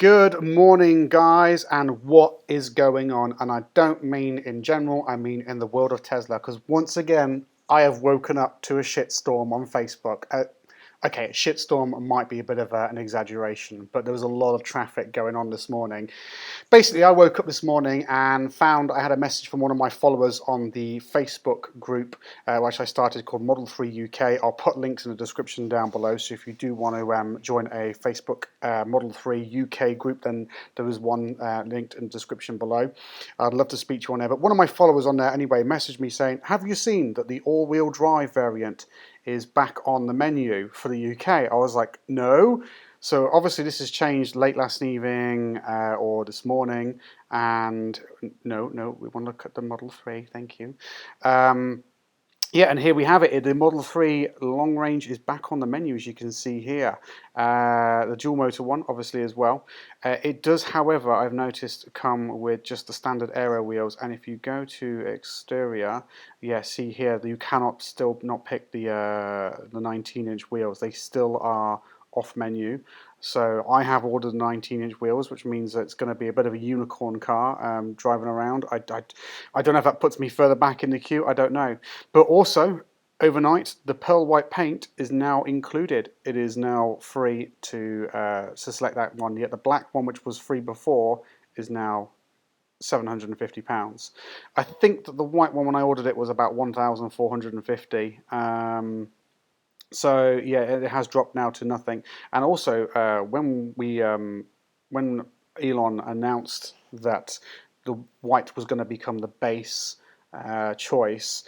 Good morning, guys, and what is going on? And I don't mean in general, I mean in the world of Tesla, because once again, I have woken up to a shitstorm on Facebook. Okay, shitstorm might be a bit of an exaggeration, but there was a lot of traffic going on this morning. Basically, I woke up this morning and found I had a message from one of my followers on the Facebook group, which I started, called Model 3 UK. I'll put links in the description down below, so if you do want to join a Facebook Model 3 UK group, then there is one linked in the description below. I'd love to speak to you on there. But one of my followers on there anyway messaged me saying, have you seen that the all-wheel drive variant is back on the menu for the UK? I was like, no. So obviously this has changed late last evening or this morning, and no, we want to look at the Model 3, thank you. Yeah, and here we have it. The Model 3 long range is back on the menu, as you can see here. The dual motor one, obviously, as well. It does, however, I've noticed, come with just the standard aero wheels. And if you go to exterior, yeah, see here, you cannot still not pick the 19-inch wheels. They still are off menu. So I have ordered 19-inch wheels, which means that it's going to be a bit of a unicorn car driving around. I don't know if that puts me further back in the queue. I don't know. But also, overnight, the pearl white paint is now included. It is now free to select that one. Yet the black one, which was free before, is now £750. I think that the white one, when I ordered it, was about 1,450. So yeah, it has dropped now to nothing. And also, when Elon announced that the white was going to become the base choice,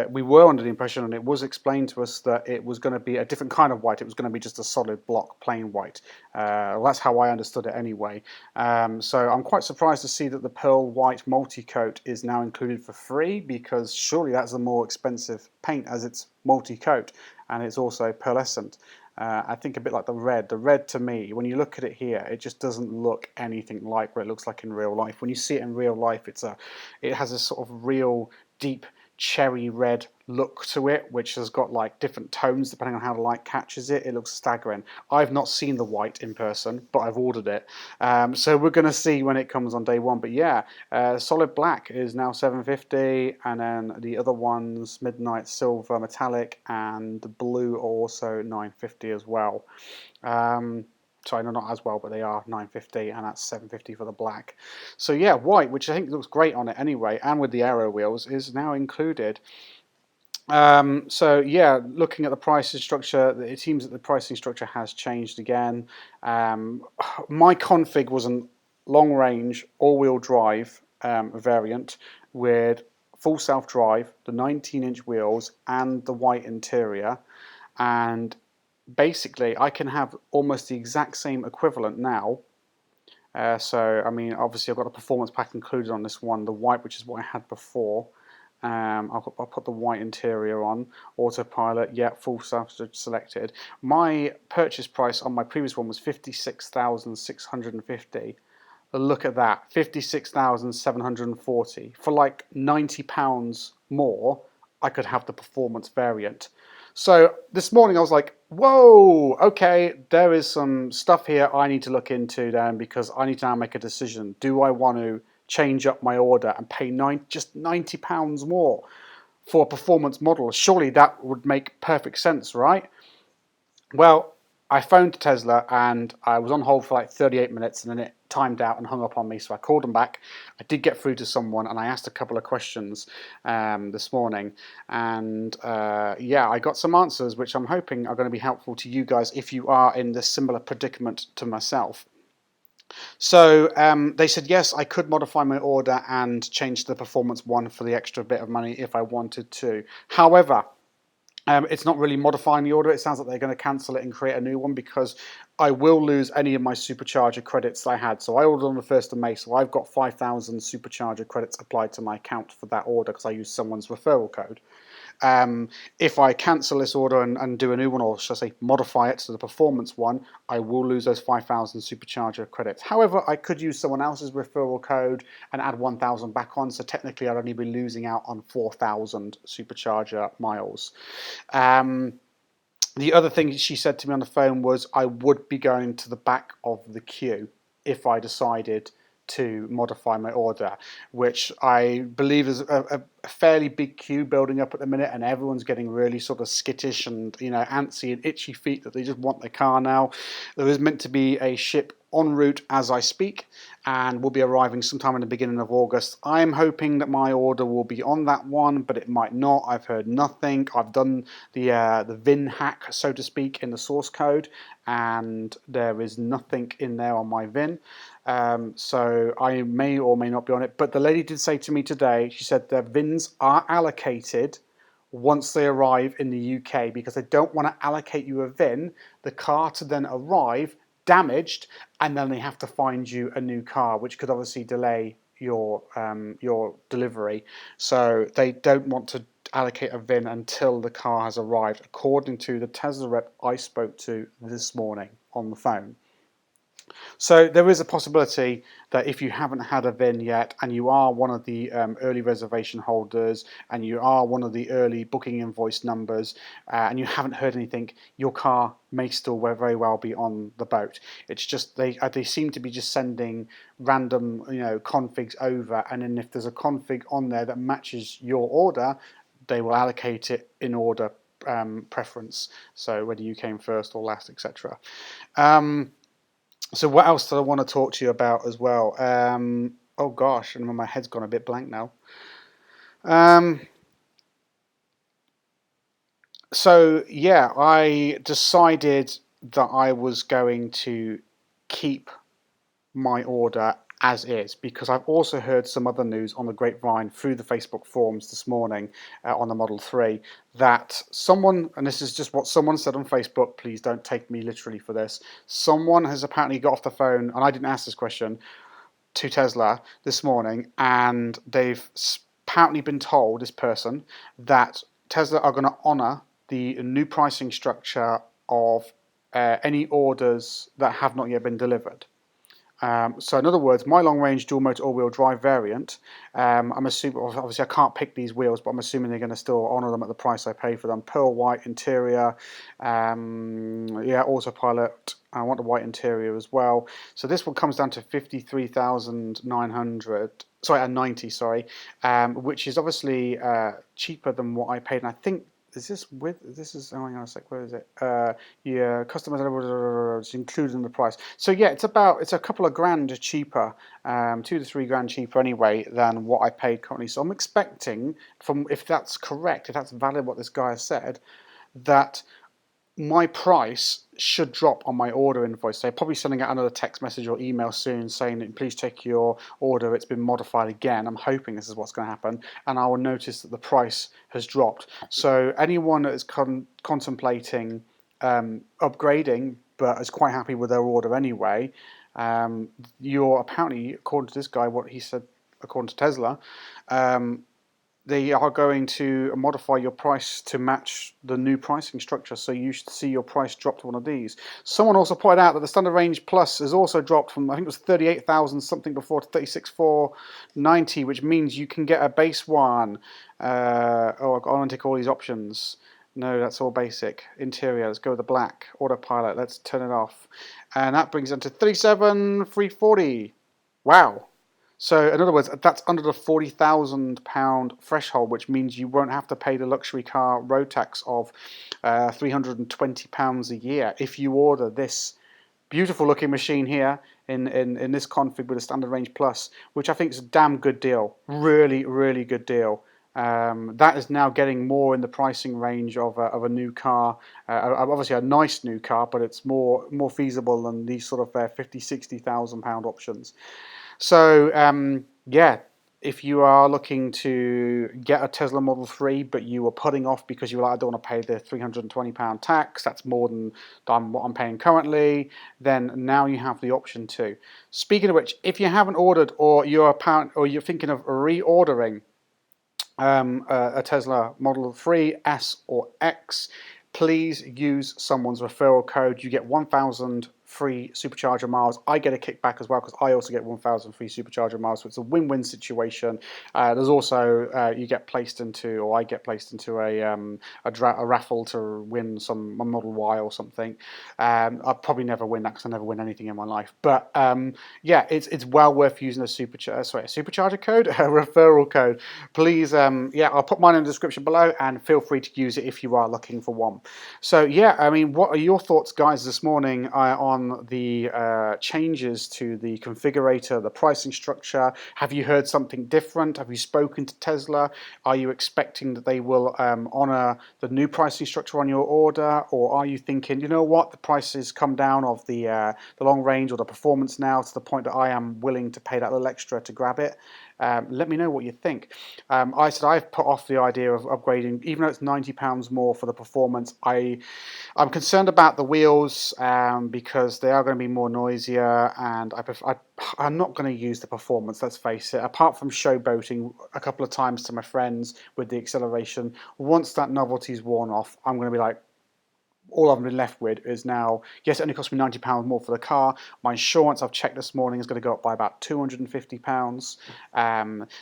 we were under the impression, and it was explained to us, that it was going to be a different kind of white. It was going to be just a solid block, plain white. Well, that's how I understood it anyway. So I'm quite surprised to see that the pearl white multi-coat is now included for free, because surely that's a more expensive paint, as it's multi-coat and it's also pearlescent. I think a bit like the red. The red, to me, when you look at it here, it just doesn't look anything like what it looks like in real life. When you see it in real life, it has a sort of real deep cherry red look to it, which has got like different tones depending on how the light catches it. It looks staggering. I've not seen the white in person, but I've ordered it. So we're going to see when it comes on day one. But yeah, solid black is now $750, and then the other ones, midnight silver metallic and the blue, are also $950 as well. Sorry, no, not as well, but they are $950, and that's $750 for the black. So yeah, white, which I think looks great on it anyway, and with the aero wheels, is now included. So yeah, looking at the pricing structure, it seems that the pricing structure has changed again. My config was a long-range all-wheel drive variant with full self-drive, the 19-inch wheels, and the white interior, and basically I can have almost the exact same equivalent now. So I mean, obviously I've got a performance pack included on this one, the white, which is what I had before. I'll put the white interior on, autopilot, yeah, full self selected. My purchase price on my previous one was 56,650. Look at that, 56,740. For like £90 more, I could have the performance variant. So this morning I was like, whoa, okay, there is some stuff here I need to look into then, because I need to now make a decision. Do I want to change up my order and pay just £90 more for a performance model? Surely that would make perfect sense, right? Well, I phoned Tesla and I was on hold for like 38 minutes, and then it timed out and hung up on me, so I called them back. I did get through to someone and I asked a couple of questions this morning, and yeah, I got some answers which I'm hoping are going to be helpful to you guys if you are in this similar predicament to myself. So they said yes, I could modify my order and change the performance one for the extra bit of money if I wanted to. However, it's not really modifying the order. It sounds like they're going to cancel it and create a new one, because I will lose any of my supercharger credits I had. So I ordered on the 1st of May, so I've got 5,000 supercharger credits applied to my account for that order because I used someone's referral code. If I cancel this order and do a new one, or should I say modify it to the performance one, I will lose those 5,000 supercharger credits. However, I could use someone else's referral code and add 1,000 back on, so technically I'd only be losing out on 4,000 supercharger miles. The other thing she said to me on the phone was I would be going to the back of the queue. if I decided to modify my order, which I believe is a fairly big queue building up at the minute, and everyone's getting really sort of skittish and antsy and itchy feet that they just want their car now. There is meant to be a ship en route as I speak, and will be arriving sometime in the beginning of August. I'm hoping that my order will be on that one, but it might not. I've heard nothing. I've done the VIN hack, so to speak, in the source code, and there is nothing in there on my VIN. So I may or may not be on it. But the lady did say to me today, she said their VINs are allocated once they arrive in the UK, because they don't want to allocate you a VIN, the car to then arrive damaged, and then they have to find you a new car, which could obviously delay your delivery. So they don't want to allocate a VIN until the car has arrived, according to the Tesla rep I spoke to this morning on the phone. So there is a possibility that if you haven't had a VIN yet, and you are one of the early reservation holders, and you are one of the early booking invoice numbers, and you haven't heard anything, your car may still very well be on the boat. It's just they seem to be just sending random configs over, and then if there's a config on there that matches your order, they will allocate it in order preference. So whether you came first or last, etc. So what else do I want to talk to you about as well? Oh gosh, and my head's gone a bit blank now. So yeah, I decided that I was going to keep my order as is, because I've also heard some other news on the grapevine through the Facebook forums this morning on the Model 3 that someone, and this is just what someone said on Facebook, please don't take me literally for this, someone has apparently got off the phone, and I didn't ask this question, to Tesla this morning, and they've apparently been told, this person, that Tesla are going to honour the new pricing structure of any orders that have not yet been delivered. So in other words, my long-range dual-motor all-wheel drive variant, I'm assuming, obviously I can't pick these wheels, but I'm assuming they're going to still honour them at the price I pay for them. Pearl white interior, yeah, autopilot. I want the white interior as well. So this one comes down to 53,900. Sorry, 90. Sorry, which is obviously cheaper than what I paid, and I think. Is this with? This is. Oh, hang on a sec. Where is it? Yeah, customers. It's included in the price. So yeah, it's a couple of grand cheaper, 2 to 3 grand cheaper anyway than what I paid currently. So I'm expecting, if that's correct, if that's valid, what this guy has said, that my price should drop on my order invoice. They're probably sending out another text message or email soon saying that please check your order, it's been modified again. I'm hoping this is what's going to happen, and I will notice that the price has dropped. So anyone that is contemplating upgrading but is quite happy with their order anyway, you're apparently, according to this guy, what he said, according to Tesla, they are going to modify your price to match the new pricing structure, so you should see your price drop to one of these. Someone also pointed out that the Standard Range Plus has also dropped from, I think it was 38,000 something before, to 36,490, which means you can get a base one. I want to tick all these options. No, that's all basic. Interior, let's go with the black. Autopilot, let's turn it off. And that brings it to 37,340. Wow. So in other words, that's under the £40,000 threshold, which means you won't have to pay the luxury car road tax of £320 a year if you order this beautiful looking machine here in this config with a Standard Range Plus, which I think is a damn good deal. Really, really good deal. That is now getting more in the pricing range of a new car, obviously a nice new car, but it's more feasible than these sort of £50,000-60,000 options. So yeah, if you are looking to get a Tesla Model 3, but you were putting off because you were like, I don't want to pay the £320 tax, that's more than what I'm paying currently, then now you have the option too. Speaking of which, if you haven't ordered, or you're thinking of reordering a Tesla Model 3, S or X, please use someone's referral code. You get 1,000 free supercharger miles. I get a kickback as well because I also get 1,000 free supercharger miles. So it's a win-win situation. There's also you get placed into, or I get placed into a raffle to win a Model Y or something. I'll probably never win that because I never win anything in my life. But yeah, it's well worth using a supercharger code, a referral code. Please, yeah, I'll put mine in the description below, and feel free to use it if you are looking for one. So yeah, I mean, what are your thoughts, guys, this morning on the changes to the configurator, the pricing structure? Have you heard something different? Have you spoken to Tesla? Are you expecting that they will honor the new pricing structure on your order, or are you thinking, you know what, the prices come down of the long range or the performance now to the point that I am willing to pay that little extra to grab it? Let me know what you think. I've put off the idea of upgrading, even though it's £90 more for the performance. I'm concerned about the wheels because they are going to be more noisier, and I'm not going to use the performance, let's face it. Apart from showboating a couple of times to my friends with the acceleration, once that novelty's worn off, I'm going to be like, all I've been left with is now, yes, it only cost me £90 more for the car. My insurance, I've checked this morning, is going to go up by about £250.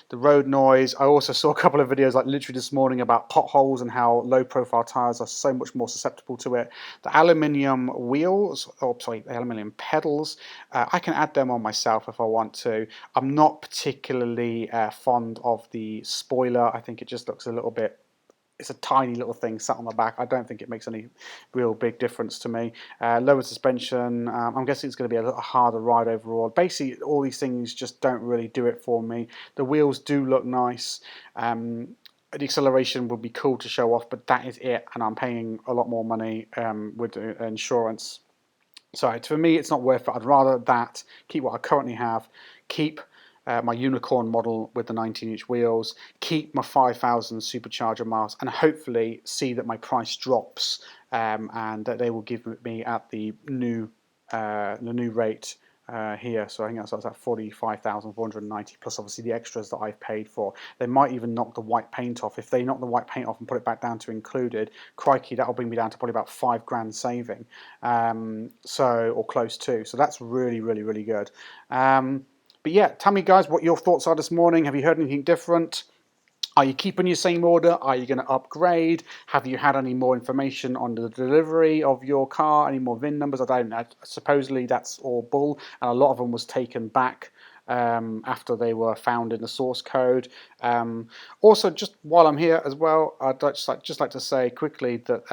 The road noise, I also saw a couple of videos like literally this morning about potholes and how low profile tyres are so much more susceptible to it. The aluminium wheels, the aluminium pedals, I can add them on myself if I want to. I'm not particularly fond of the spoiler. I think it just looks a little bit, it's a tiny little thing sat on the back. I don't think it makes any real big difference to me. Lower suspension, I'm guessing it's going to be a little harder ride overall. Basically, all these things just don't really do it for me. The wheels do look nice. The acceleration would be cool to show off, but that is it, and I'm paying a lot more money with the insurance. So for me, it's not worth it. I'd rather that, keep what I currently have, keep my unicorn model with the 19-inch wheels, keep my 5,000 supercharger miles, and hopefully see that my price drops and that they will give me at the new rate here. So I think that's at 45,490 plus obviously the extras that I've paid for. They might even knock the white paint off. If they knock the white paint off and put it back down to included, crikey, that'll bring me down to probably about £5,000 saving. Or close to. So that's really, really, really good. But yeah, tell me, guys, what your thoughts are this morning. Have you heard anything different? Are you keeping your same order? Are you going to upgrade? Have you had any more information on the delivery of your car? Any more VIN numbers? I don't know. Supposedly that's all bull, and a lot of them was taken back after they were found in the source code. Also, just while I'm here as well, I'd just like to say quickly that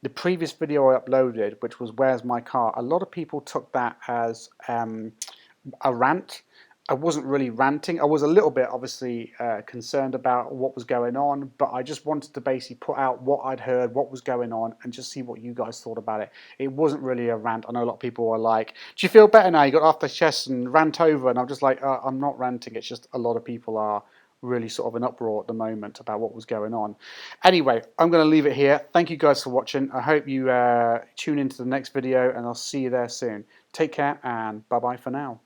the previous video I uploaded, which was "Where's my car?", a lot of people took that as a rant. I wasn't really ranting. I was a little bit obviously concerned about what was going on, but I just wanted to basically put out what I'd heard, what was going on, and just see what you guys thought about it. It wasn't really a rant. I know a lot of people were like, do you feel better now? You got off the chest and rant over, and I'm just like, I'm not ranting. It's just a lot of people are really sort of in uproar at the moment about what was going on. Anyway, I'm going to leave it here. Thank you guys for watching. I hope you tune into the next video, and I'll see you there soon. Take care, and bye-bye for now.